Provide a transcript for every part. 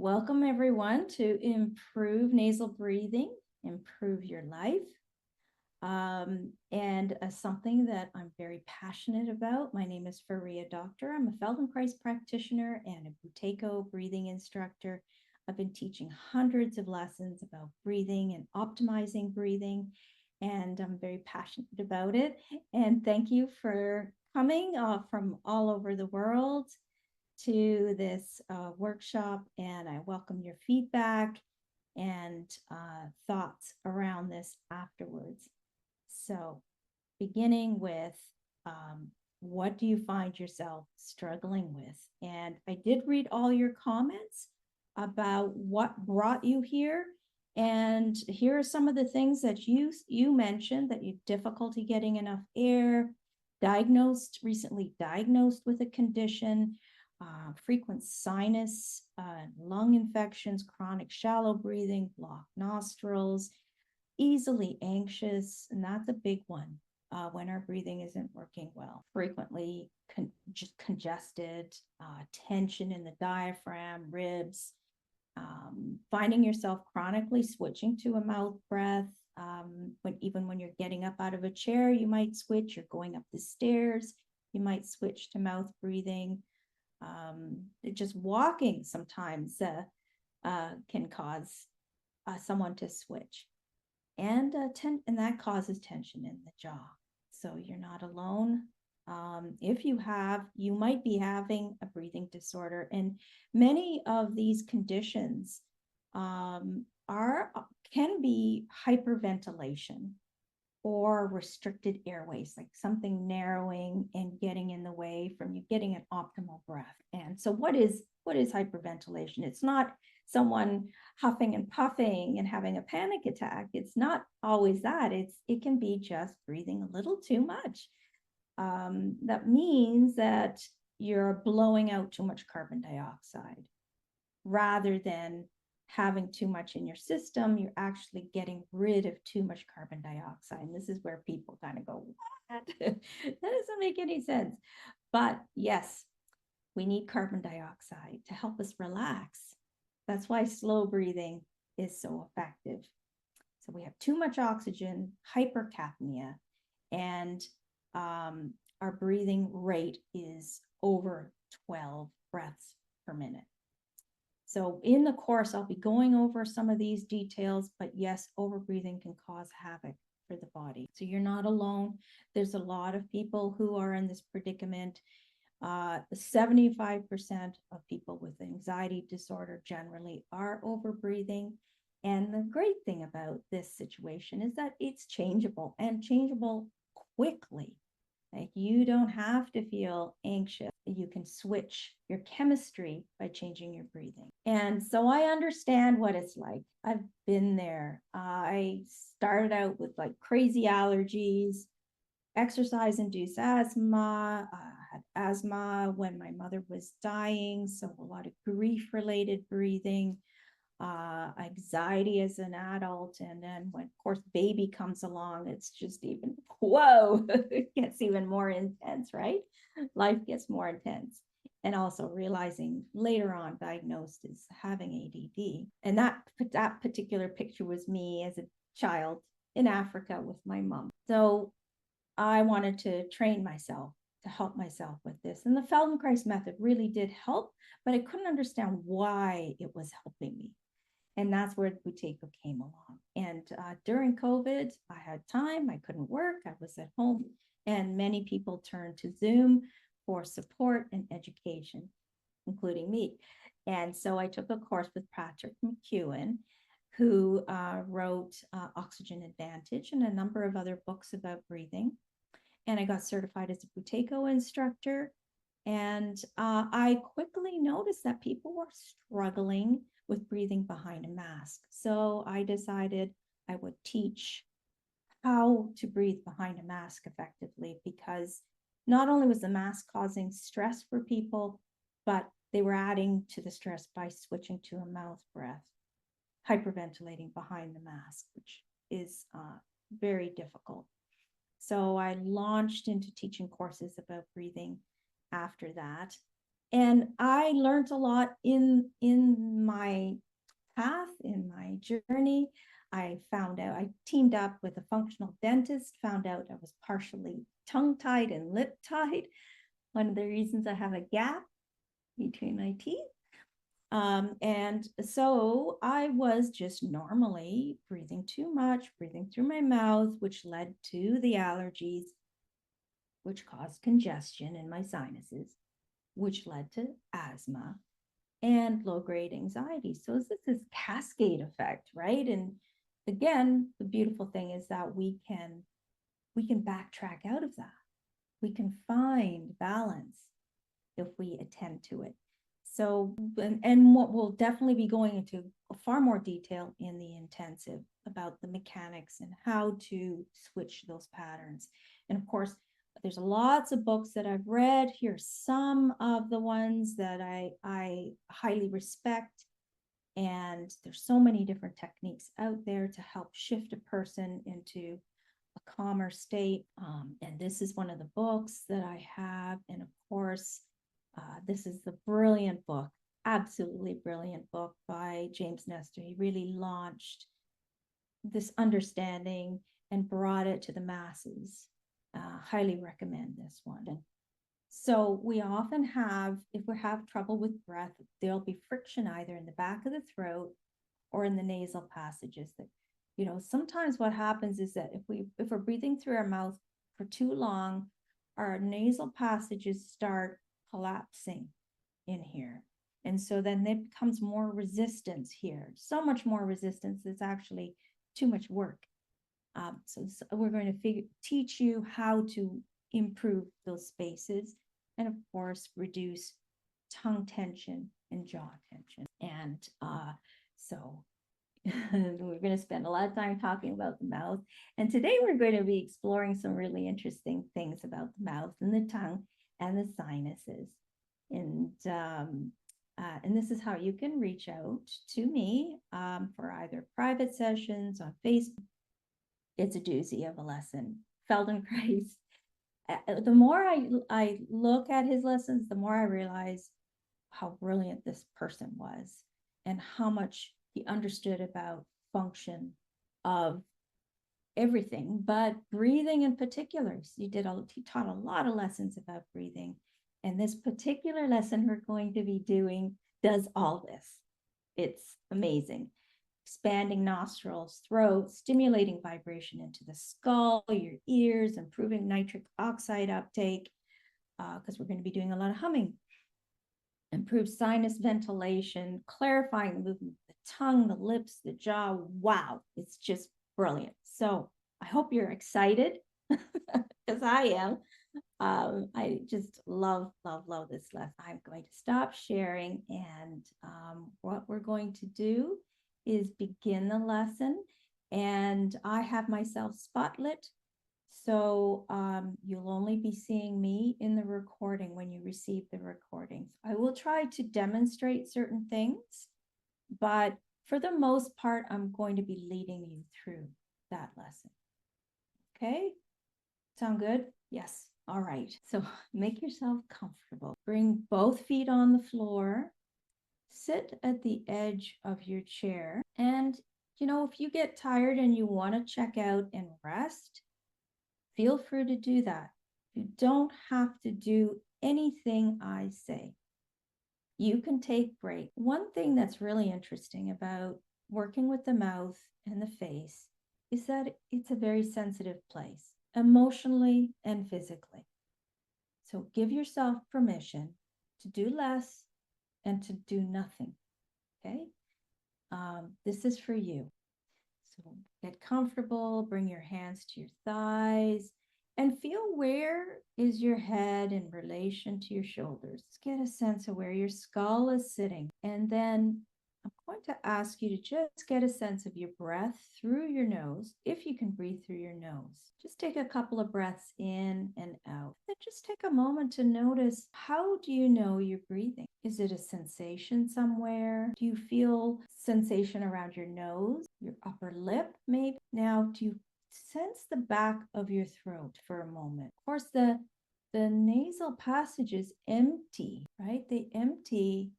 Welcome everyone to Improve Nasal Breathing, Improve Your Life. And something that I'm very passionate about. My name is Fariya Doctor. I'm a Feldenkrais practitioner and a Buteyko breathing instructor. I've been teaching hundreds of lessons about breathing and optimizing breathing, and I'm very passionate about it. And thank you for coming from all over the world to this workshop, and I welcome your feedback and thoughts around this afterwards. So, beginning with what do you find yourself struggling with? And I did read all your comments about what brought you here. And here are some of the things that you mentioned: that you difficulty getting enough air, recently diagnosed with a condition, frequent sinus, lung infections, chronic shallow breathing, blocked nostrils, easily anxious, and that's a big one when our breathing isn't working well. Frequently just congested, tension in the diaphragm, ribs, finding yourself chronically switching to a mouth breath. Even when you're getting up out of a chair, you might switch. You're going up the stairs, you might switch to mouth breathing. Just walking sometimes can cause someone to switch, and that causes tension in the jaw. So you're not alone. If you might be having a breathing disorder, and many of these conditions can be hyperventilation or restricted airways, like something narrowing and getting in the way from you getting an optimal breath. And so what is hyperventilation? It's not someone huffing and puffing and having a panic attack. It's not always that. It can be just breathing a little too much. That means that you're blowing out too much carbon dioxide. Rather than having too much in your system, you're actually getting rid of too much carbon dioxide. And this is where people kind of go, what? That doesn't make any sense. But yes, we need carbon dioxide to help us relax. That's why slow breathing is so effective. So we have too much oxygen, hypercapnia, and our breathing rate is over 12 breaths per minute. So in the course, I'll be going over some of these details, but yes, overbreathing can cause havoc for the body. So you're not alone. There's a lot of people who are in this predicament. 75% of people with anxiety disorder generally are overbreathing. And the great thing about this situation is that it's changeable, and changeable quickly. Like, you don't have to feel anxious. You can switch your chemistry by changing your breathing. And so I understand what it's like. I've been there. I started out with like crazy allergies, exercise-induced asthma. I had asthma when my mother was dying, so a lot of grief-related breathing. Anxiety as an adult, and then when, of course, baby comes along, it's just even, whoa, it gets even more intense, right? Life gets more intense. And also realizing later on, diagnosed as having ADD. And that particular picture was me as a child in Africa with my mom. So I wanted to train myself to help myself with this. And the Feldenkrais method really did help, but I couldn't understand why it was helping me. And that's where Buteyko came along. And during COVID, I had time, I couldn't work, I was at home, and many people turned to Zoom for support and education, including me. And so I took a course with Patrick McEwen, who wrote Oxygen Advantage and a number of other books about breathing. And I got certified as a Buteyko instructor. And I quickly noticed that people were struggling with breathing behind a mask. So I decided I would teach how to breathe behind a mask effectively, because not only was the mask causing stress for people, but they were adding to the stress by switching to a mouth breath, hyperventilating behind the mask, which is very difficult. So I launched into teaching courses about breathing after that. And I learned a lot in my path, in my journey. I found out, I teamed up with a functional dentist, found out I was partially tongue-tied and lip-tied. One of the reasons I have a gap between my teeth. And so I was just normally breathing too much, breathing through my mouth, which led to the allergies, which caused congestion in my sinuses, which led to asthma and low-grade anxiety. So it's this cascade effect, right? And again, the beautiful thing is that we can backtrack out of that. We can find balance if we attend to it. So, and what we'll definitely be going into far more detail in the intensive about the mechanics and how to switch those patterns. And of course, there's lots of books that I've read. Here's some of the ones that I highly respect. And there's so many different techniques out there to help shift a person into a calmer state. And this is one of the books that I have. And of course, this is the brilliant book, absolutely brilliant book by James Nestor. He really launched this understanding and brought it to the masses. Highly recommend this one. So we often have, if we have trouble with breath, there'll be friction either in the back of the throat or in the nasal passages. That, you know, sometimes what happens is that if we're breathing through our mouth for too long, our nasal passages start collapsing in here. And so then there becomes more resistance here, so much more resistance. It's actually too much work. So we're going to teach you how to improve those spaces and of course reduce tongue tension and jaw tension. And so we're going to spend a lot of time talking about the mouth. And today we're going to be exploring some really interesting things about the mouth and the tongue and the sinuses. And this is how you can reach out to me for either private sessions on Facebook. It's a doozy of a lesson. Feldenkrais. The more I look at his lessons, the more I realize how brilliant this person was and how much he understood about function of everything, but breathing in particular. He taught a lot of lessons about breathing. And this particular lesson we're going to be doing does all this. It's amazing. Expanding nostrils, throat, stimulating vibration into the skull, your ears, improving nitric oxide uptake, because we're going to be doing a lot of humming. Improve sinus ventilation, clarifying the movement of the tongue, the lips, the jaw. Wow, it's just brilliant. So I hope you're excited, because I am. I just love this lesson. I'm going to stop sharing, and what we're going to do is begin the lesson. And I have myself spotlit, so you'll only be seeing me in the recording when you receive the recording. I will try to demonstrate certain things, but for the most part, I'm going to be leading you through that lesson. Okay? Sound good? Yes. All right. So make yourself comfortable. Bring both feet on the floor. Sit at the edge of your chair. And, you know, if you get tired and you want to check out and rest, feel free to do that. You don't have to do anything I say. You can take breaks. One thing that's really interesting about working with the mouth and the face is that it's a very sensitive place, emotionally and physically. So give yourself permission to do less and to do nothing, okay? This is for you. So get comfortable, bring your hands to your thighs, and feel where is your head in relation to your shoulders. Let's get a sense of where your skull is sitting. And then I'm going to ask you to just get a sense of your breath through your nose, if you can breathe through your nose. Just take a couple of breaths in and out. And just take a moment to notice, how do you know you're breathing? Is it a sensation somewhere? Do you feel sensation around your nose, your upper lip maybe? Now, do you sense the back of your throat for a moment? Of course, the the nasal passage is empty, right? They empty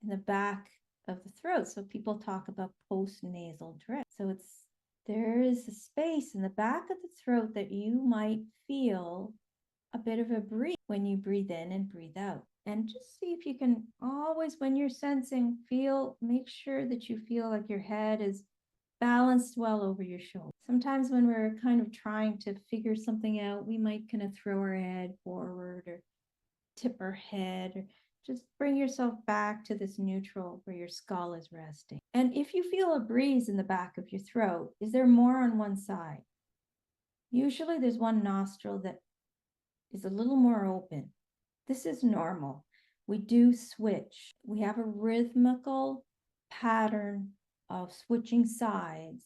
in the back of the throat. So people talk about postnasal drip. So there is a space in the back of the throat that you might feel a bit of a breathe when you breathe in and breathe out. And just see if you can always, when you're sensing, make sure that you feel like your head is balanced well over your shoulder. Sometimes when we're kind of trying to figure something out, we might kind of throw our head forward or tip our head, or just bring yourself back to this neutral where your skull is resting. And if you feel a breeze in the back of your throat, is there more on one side? Usually there's one nostril that is a little more open. This is normal. We do switch. We have a rhythmical pattern of switching sides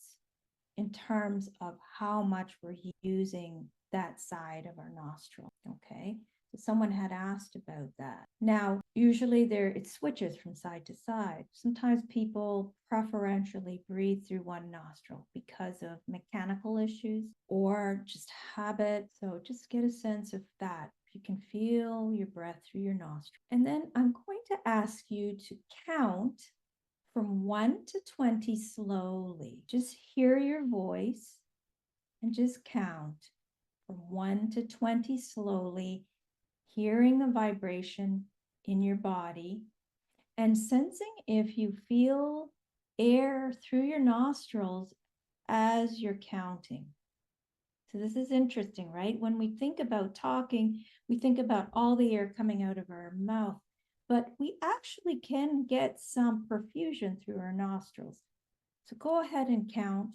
in terms of how much we're using that side of our nostril, okay? So someone had asked about that. Now, usually it switches from side to side. Sometimes people preferentially breathe through one nostril because of mechanical issues or just habit. So just get a sense of that. You can feel your breath through your nostril. And then I'm going to ask you to count from 1 to 20 slowly. Just hear your voice and just count from 1 to 20 slowly, hearing the vibration in your body and sensing if you feel air through your nostrils as you're counting. So this is interesting, right? When we think about talking, we think about all the air coming out of our mouth, but we actually can get some perfusion through our nostrils. So go ahead and count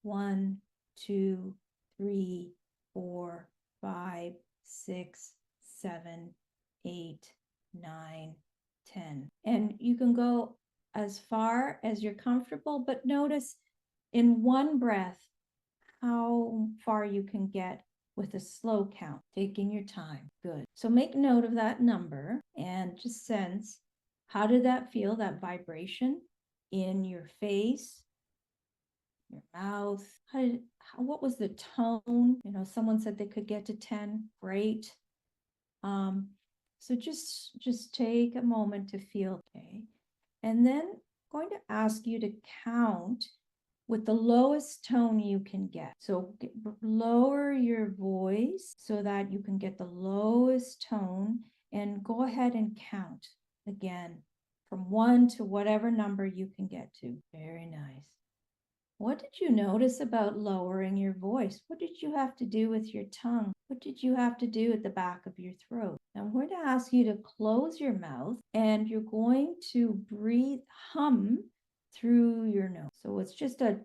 1, 2, 3, 4, 5, 6, 7, 8, 9, 10. And you can go as far as you're comfortable, but notice in one breath how far you can get with a slow count, taking your time. Good. So make note of that number and just sense, how did that feel, that vibration in your face, your mouth? What was the tone? Someone said they could get to 10. Great. So just take a moment to feel, okay? And then I'm going to ask you to count with the lowest tone you can get. So lower your voice so that you can get the lowest tone, and go ahead and count again from 1 to whatever number you can get to. Very nice. What did you notice about lowering your voice? What did you have to do with your tongue? What did you have to do at the back of your throat? Now I'm going to ask you to close your mouth and you're going to breathe, hum through your nose. So it's just a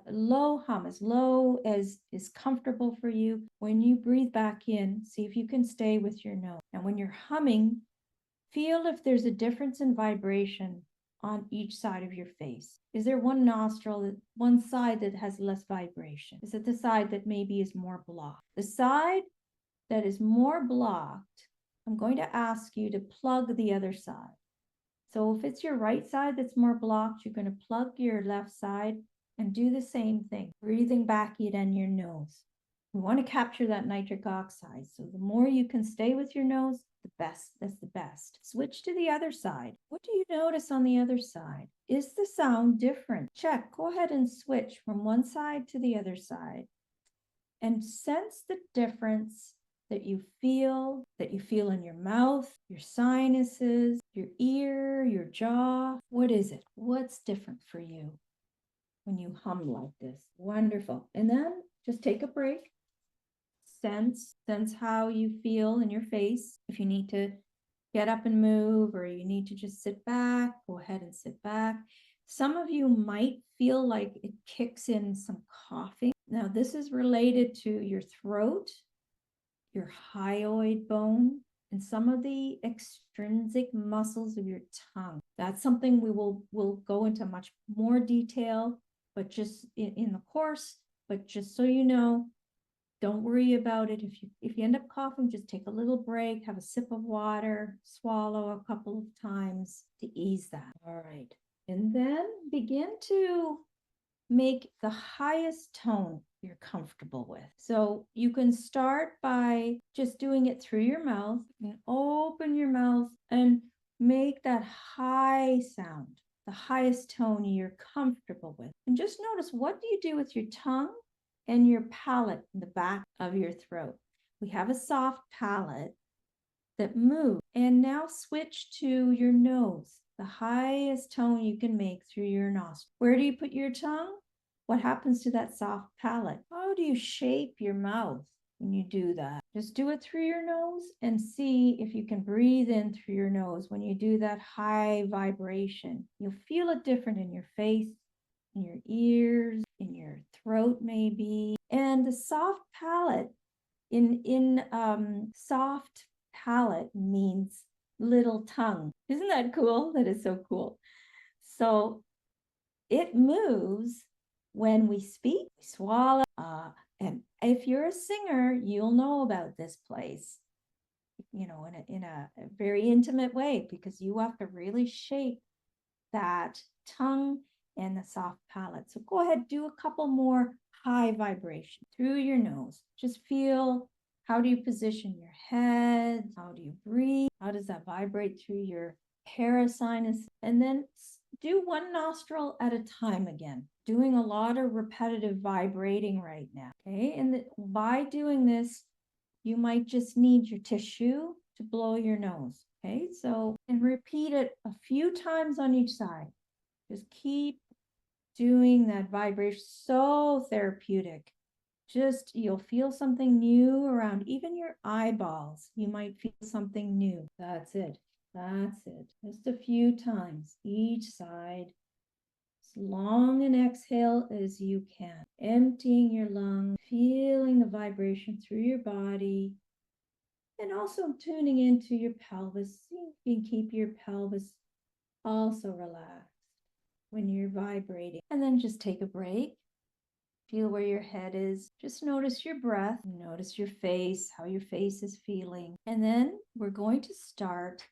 low hum, as low as is comfortable for you. When you breathe back in, see if you can stay with your nose. And when you're humming, feel if there's a difference in vibration on each side of your face. Is there one nostril, one side that has less vibration? Is it the side that maybe is more blocked? The side that is more blocked, I'm going to ask you to plug the other side. So if it's your right side that's more blocked, you're going to plug your left side and do the same thing, breathing back in your nose. We want to capture that nitric oxide. So the more you can stay with your nose, the best. That's the best. Switch to the other side. What do you notice on the other side? Is the sound different? Check. Go ahead and switch from one side to the other side and sense the difference that you feel in your mouth, your sinuses, your ear, your jaw. What is it? What's different for you when you hum like this? Wonderful. And then just take a break. Sense how you feel in your face. If you need to get up and move, or you need to just sit back, go ahead and sit back. Some of you might feel like it kicks in some coughing. Now, this is related to your throat, your hyoid bone, and some of the extrinsic muscles of your tongue. That's something we'll go into much more detail, but just in the course. But just so you know, don't worry about it. If you end up coughing, just take a little break, have a sip of water, swallow a couple of times to ease that. All right. And then begin to make the highest tone you're comfortable with. So you can start by just doing it through your mouth and open your mouth and make that high sound, the highest tone you're comfortable with. And just notice, what do you do with your tongue and your palate in the back of your throat? We have a soft palate that moves. And now switch to your nose, the highest tone you can make through your nostril. Where do you put your tongue? What happens to that soft palate? How do you shape your mouth when you do that? Just do it through your nose and see if you can breathe in through your nose when you do that high vibration. You'll feel it different in your face, in your ears, in your throat maybe. And the soft palate, in soft palate means little tongue. Isn't that cool? That is so cool. So it moves when we speak, we swallow. And if you're a singer, you'll know about this place, you know, in a very intimate way, because you have to really shape that tongue and the soft palate. So go ahead, do a couple more high vibration through your nose. Just feel, how do you position your head? How do you breathe? How does that vibrate through your parasinus? And then do one nostril at a time again, doing a lot of repetitive vibrating right now. Okay, and by doing this, you might just need your tissue to blow your nose. Okay, so, and repeat it a few times on each side. Just keep doing that vibration. So therapeutic. Just, you'll feel something new around even your eyeballs. You might feel something new. That's it. That's it. Just a few times each side. As long an exhale as you can. Emptying your lungs, feeling the vibration through your body, and also tuning into your pelvis. You can keep your pelvis also relaxed when you're vibrating. And then just take a break. Feel where your head is. Just notice your breath. Notice your face, how your face is feeling. And then we're going to start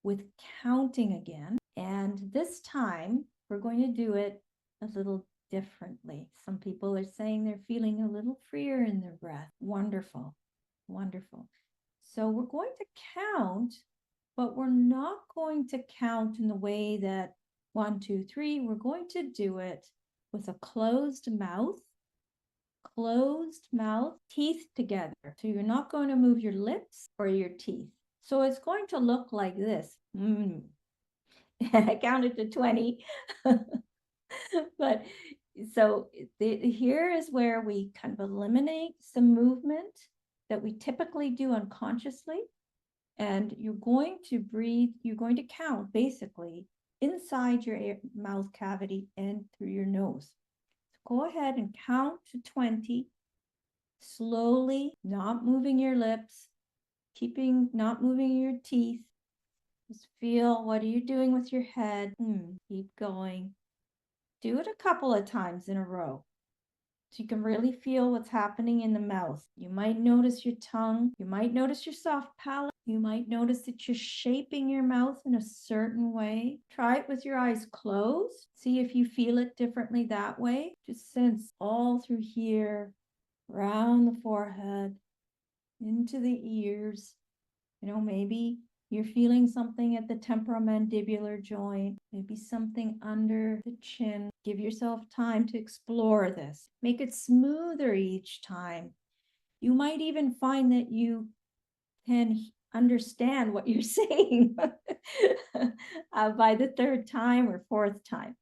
with counting again. And this time, we're going to do it a little differently. Some people are saying they're feeling a little freer in their breath. Wonderful. Wonderful. So we're going to count, but we're not going to count in the way that 1, 2, 3. We're going to do it with a closed mouth, teeth together. So you're not going to move your lips or your teeth. So it's going to look like this. I counted to 20. But so here is where we kind of eliminate some movement that we typically do unconsciously. And you're going to breathe, you're going to count basically inside your mouth cavity and through your nose. So go ahead and count to 20 slowly, not moving your lips, not moving your teeth. Just feel, what are you doing with your head? Keep going. Do it a couple of times in a row, so you can really feel what's happening in the mouth. You might notice your tongue. You might notice your soft palate. You might notice that you're shaping your mouth in a certain way. Try it with your eyes closed. See if you feel it differently that way. Just sense all through here, around the forehead, into the ears. You know, maybe you're feeling something at the temporomandibular joint, maybe something under the chin. Give yourself time to explore this. Make it smoother each time. You might even find that you can understand what you're saying by the third time or fourth time.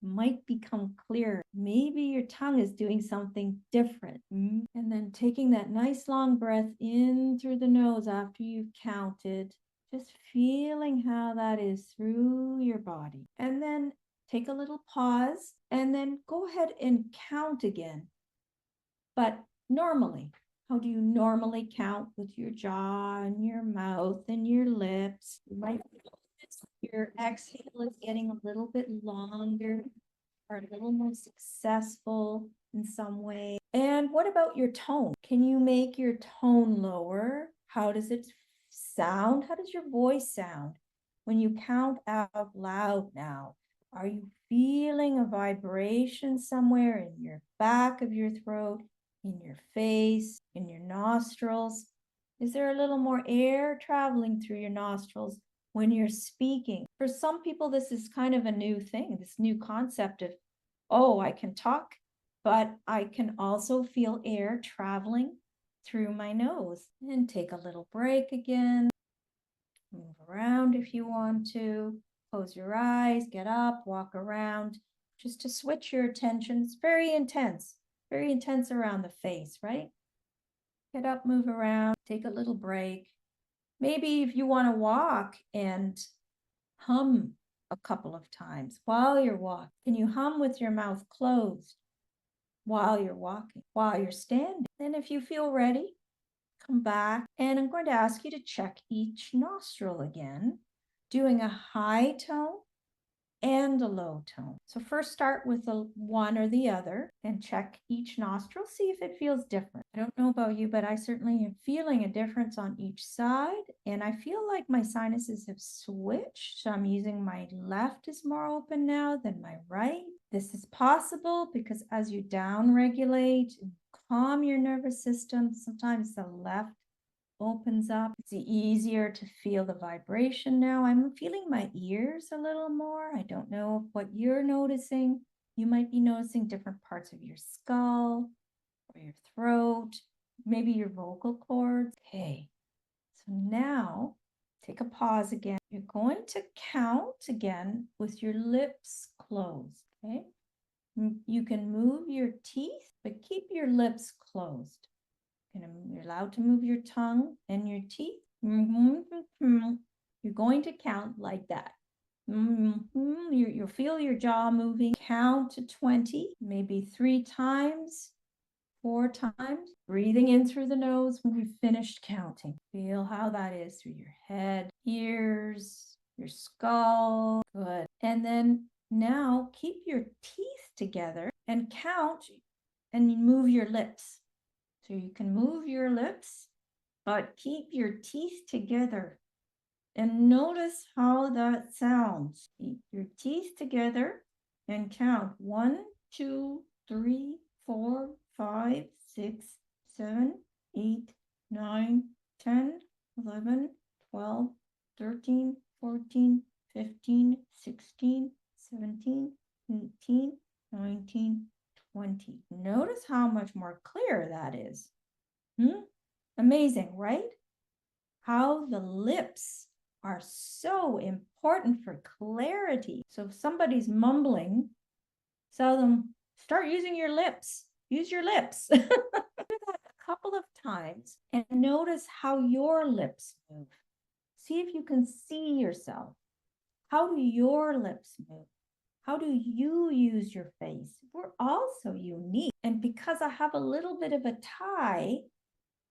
Might become clearer. Maybe your tongue is doing something different. And then taking that nice long breath in through the nose after you've counted, just feeling how that is through your body. And then take a little pause and then go ahead and count again. But normally, how do you normally count? With your jaw and your mouth and your lips. You might your exhale is getting a little bit longer or a little more successful in some way. And what about your tone? Can you make your tone lower? How does it sound? How does your voice sound when you count out loud now? Are you feeling a vibration somewhere in your back of your throat, in your face, in your nostrils? Is there a little more air traveling through your nostrils when you're speaking? For some people, this is kind of a new thing, this new concept of, oh, I can talk, but I can also feel air traveling through my nose. And take a little break again. Move around if you want to. Close your eyes, get up, walk around, just to switch your attention. It's very intense around the face, right? Get up, move around, take a little break. Maybe if you want to walk and hum a couple of times while you're walking. Can you hum with your mouth closed while you're walking, while you're standing? Then if you feel ready, come back, and I'm going to ask you to check each nostril again, doing a high tone and a low tone. So first start with the one or the other and check each nostril, see if it feels different. I don't know about you, but I certainly am feeling a difference on each side, and I feel like my sinuses have switched. So I'm using my left is more open now than my right. This is possible because as you down regulate and calm your nervous system, sometimes the left opens up. It's easier to feel the vibration now. I'm feeling my ears a little more. I don't know what you're noticing. You might be noticing different parts of your skull or your throat, maybe your vocal cords. Okay, so now take a pause again. You're going to count again with your lips closed, okay? You can move your teeth, but keep your lips closed. You're allowed to move your tongue and your teeth. You're going to count like that. You'll feel your jaw moving. Count to 20, maybe 3 times, 4 times. Breathing in through the nose when you've finished counting. Feel how that is through your head, ears, your skull. Good. And then now keep your teeth together and count and move your lips. So you can move your lips, but keep your teeth together. And notice how that sounds. Keep your teeth together and count 1, 2, 3, 4, 5, 6, 7, 8, 9, 10, 11, 12, 13, 14, 15, 16, 17, 18, 19, 20. Notice how much more clear that is. Amazing, right? How the lips are so important for clarity. So if somebody's mumbling, tell them, start using your lips. Use your lips. Do that a couple of times and notice how your lips move. See if you can see yourself. How do your lips move? How do you use your face? We're all so unique. And because I have a little bit of a tie,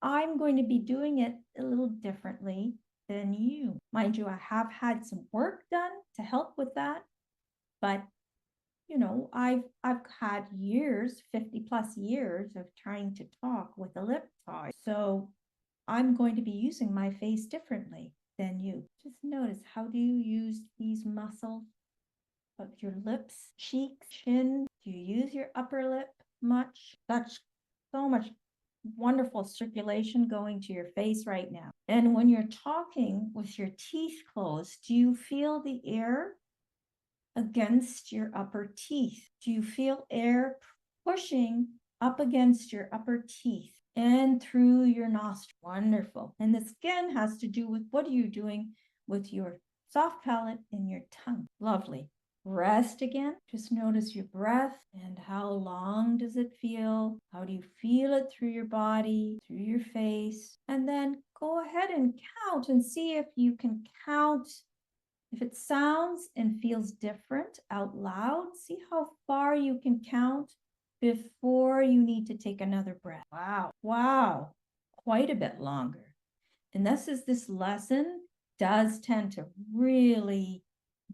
I'm going to be doing it a little differently than you. Mind you, I have had some work done to help with that, but you know, I've had years, 50 plus years of trying to talk with a lip tie. So I'm going to be using my face differently than you. Just notice, how do you use these muscles of your lips, cheeks, chin? Do you use your upper lip much? That's so much wonderful circulation going to your face right now. And when you're talking with your teeth closed, do you feel the air against your upper teeth? Do you feel air pushing up against your upper teeth and through your nostrils? Wonderful. And this again has to do with what are you doing with your soft palate and your tongue. Lovely. Rest again. Just notice your breath and how long does it feel? How do you feel it through your body, through your face? And then go ahead and count and see if you can count. If it sounds and feels different out loud, see how far you can count before you need to take another breath. Wow, quite a bit longer. And this lesson does tend to really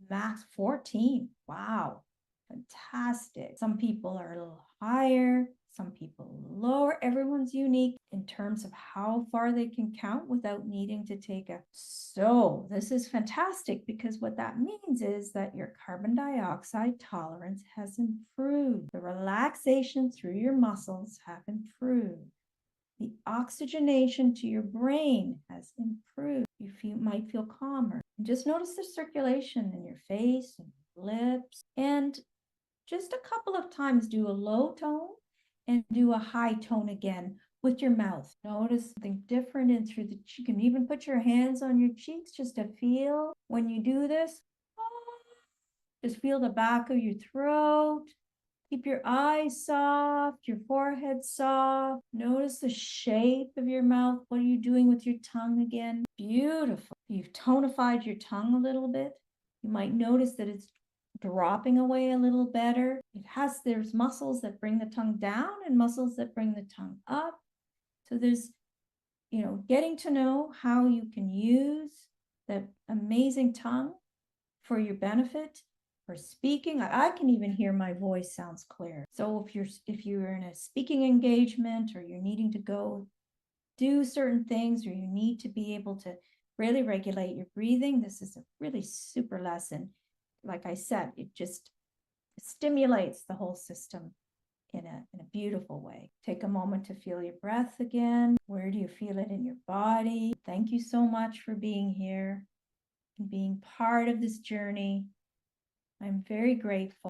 max 14. Wow, fantastic. Some people are a little higher, Some people lower. Everyone's unique in terms of how far they can count without needing to take a. So this is fantastic, because what that means is that your carbon dioxide tolerance has improved. The relaxation through your muscles have improved. The oxygenation to your brain has improved. You might feel calmer. And just notice the circulation in your face and your lips. And just a couple of times do a low tone and do a high tone again with your mouth. Notice something different in through the cheek. You can even put your hands on your cheeks just to feel when you do this. Just feel the back of your throat. Keep your eyes soft, your forehead soft. Notice the shape of your mouth. What are you doing with your tongue again? Beautiful. You've tonified your tongue a little bit. You might notice that it's dropping away a little better. There's muscles that bring the tongue down and muscles that bring the tongue up. So there's, getting to know how you can use that amazing tongue for your benefit. For speaking, I can even hear my voice sounds clear. So if you're in a speaking engagement, or you're needing to go do certain things, or you need to be able to really regulate your breathing, this is a really super lesson. Like I said, it just stimulates the whole system in a beautiful way. Take a moment to feel your breath again. Where do you feel it in your body? Thank you so much for being here and being part of this journey. I'm very grateful.